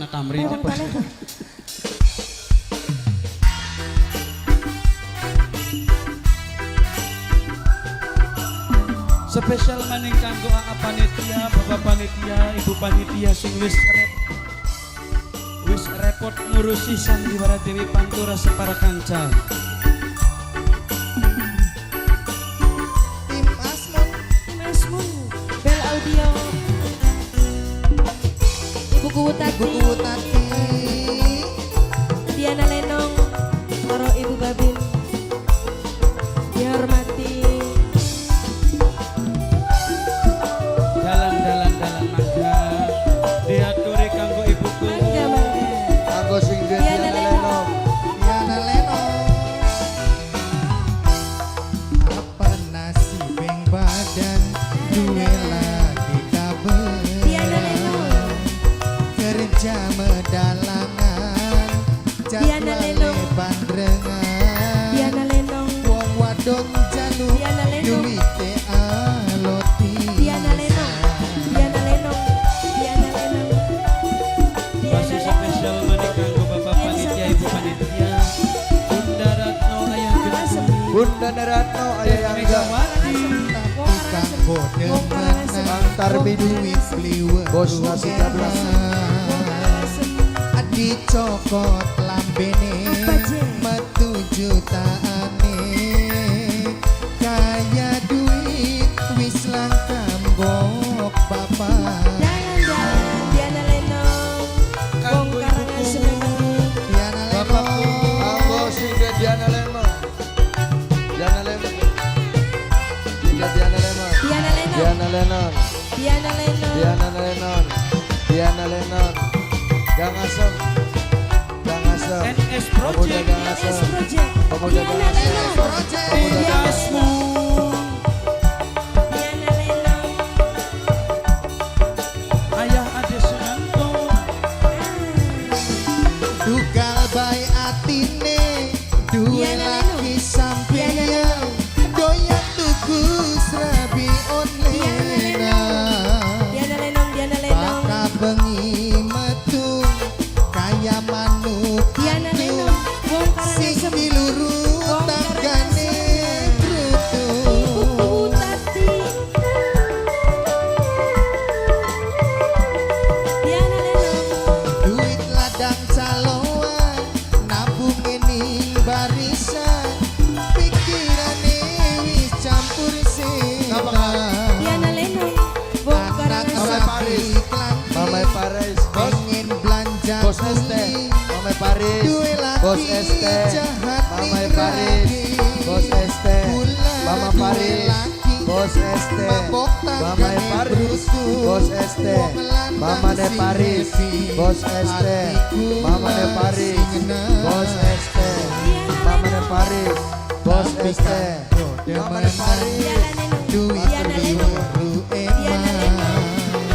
Tamrin spesial maning kanggo panitia, bapak panitia, ibu panitia sing wis repot ngurusi Sandiwara Dewi Pantura separa kanca. Tim Asmun, Bel Audio, Ibu Kuwutati, Diana Lenong, karo Ibu Babin, dihormati. Dalan mangga diaturi kanggo ibuku. Kanggo sing Diana Lenong. Apa nasib yang badan duwe lagi kabel. Diana Lenong. Kerja medalangan Diana Lenong. bandrengan. Diana Lenong, Wong wadon jaluk Diana Lenong. duwite aloti. Diana Lenong, Diana Lenong, Diana Lenong, Masih spesial maning kanggo bapak panitia, ibu panitia, Bunda Ratno ayah gede, Bunda Neratno ayah yang Megawati, tukang kode menang duit kliwet Bos nasi jablas. dicokot lambene metu jutaane kaya duit wis langkam gok bapak. Jalan-jalan Diana Lenong, kanggo Karangan ibuku, Semeru, Diana bapakku, Lenong Anggo singga Diana Lemon. Diana Lemon. Singga Diana Lemon. Diana Lenong, Diana Lennon. Diana Lenong, Diana Lennon. Diana Lennon. Gang Asem. Gang Asem. NS Pemuda Project, Gang NS Asem. Project, Pemuda Gang Diana Asem. Lenong, Project. Pemuda Gang Asem. Asmu, Diana Lenong, ayah Ade Sunanto, Dugal bay atine duwe Diana laki sampeyan doyan tuku srabi online. Diana Lenong, Diana Lenong, Baka bengi metu kaya manuk Diana atu, Lenong, Wong Karangan sing Semeru, diluru Wong tanggane brutu. Ibu Kuwutati, Diana Lenong, Duit ladang caloan nabung ning barisan pikirane wis campur setan. Diana Lenong, Wong Anak Karangan Mamai sapi Paris. klanti Mamai Paris. Bos. pengen belanja Bos ST. kuli. Mamai Paris. Duwe laki Bos ST. jahat Mamai ning Paris. ragi. Bos ST. Bulan Mama duwe Paris. laki Bos ST. mabok Mamai tanggane Paris. brutu. Bos ST. Wong lanang Mama ne sing Paris. happy. Bos ST. Hatiku Mama ne Paris. masih ngenang. Bos ST. Mama ne Paris. Bos Tapi ST. kanggo Mama ne demenan Paris. Diana Lenong, duit Diana Lenong, liuru Diana Lenong, emang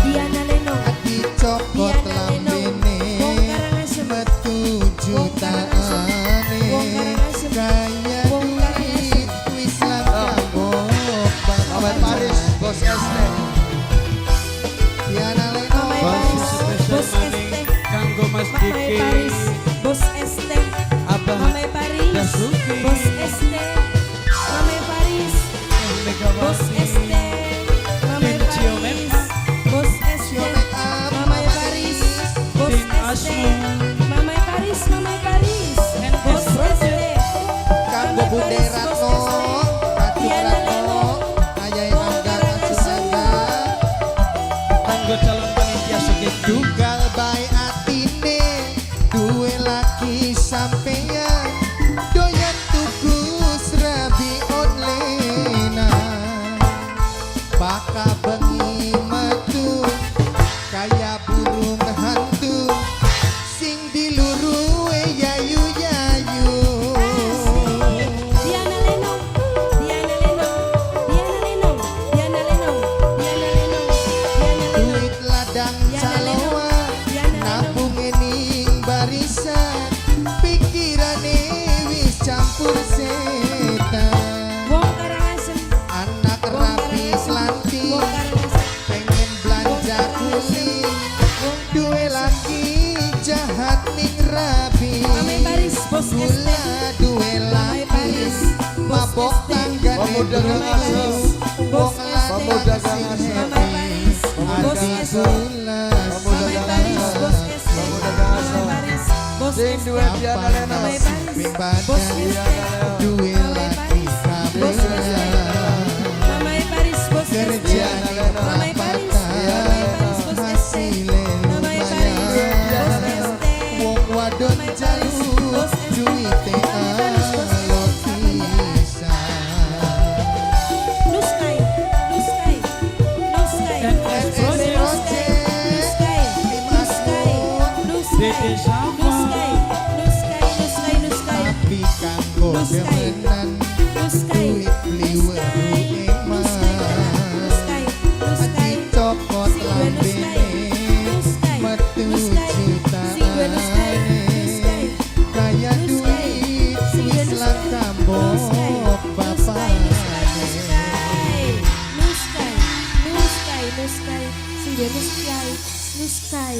Diana Lenong, ati cokot Diana Lenong, lambene Wong Karangan Semeru, metu jutaane Wong Karangan Semeru, kaya Wong Karangan duit wis langkah gok Mamai Paris. Bos ST. Diana Lenong Mamai masih Paris, spesial Bos maning ST, kanggo Mas Mamai Diki, Paris, Bos ST, Abah Mamai Paris, Dasuki, Bos ST, Mamai Paris, Bos Megawati, ST, Mamai Tim Cio Paris, Make Up, Bos ST, Make Up, Mamai Paris, Bos Tim ST, Asmu, Mamai Paris, Mamai Paris, NS Bos Project, ST, kanggo Mamai Bude Paris, Ratno Bos ST, Ratu Diana Ratno Lenong, ayah Wong Angga Karangan Ratu Semeru, Angga kanggo calon panitia Sogedu, Dugal bay atine duwe laki sampeyan doyan tuku srabi online. Baka bengi metu kaya burung hantu sing diluru ya Bos gula duwe Mamai laki Paris, Bos mabok ST. tanggane Pemuda bro Gang Asem. Bos wong ST. Pemuda Gang Asem. Mamai Paris, Bos ati ST. tulas Mamai Paris, Bos ST. Pemuda Gang Asem. Mamai Paris, Bos Sing ST. duet Diana Leno. Mamai Paris, Ping Bos badan ST. duwe Mamai laki Paris, Bos ST. kabeh Mamai Paris, Bos ST. kerjane Mamai Paris, Mamai Paris, Bos ST. hasile Mamai Paris, lumayan Bos ST. wong wadon Mamai Paris, jaluk Bos ST. duwite Mamai Paris, Bos ST. alo pisan Blue sky, blue sky, blue sky, And blue as sky, project. blue sky, blue sky, blue sky, Dede blue Sama. sky, blue sky, blue sky, blue sky, tapi kanggo Blue sky. demenan blue sky, duit blue sky, liweru blue sky, blue sky, blue sky, ati copot Sing dua blue sky, lambene blue sky, metu blue sky, sing dua blue sky, blue sky, kaya blue sky, duit sing dua wis blue lang sky, kambok blue sky, blue sky, blue sky, blue sky, blue sky, blue sky, sing dua blue sky, blue sky.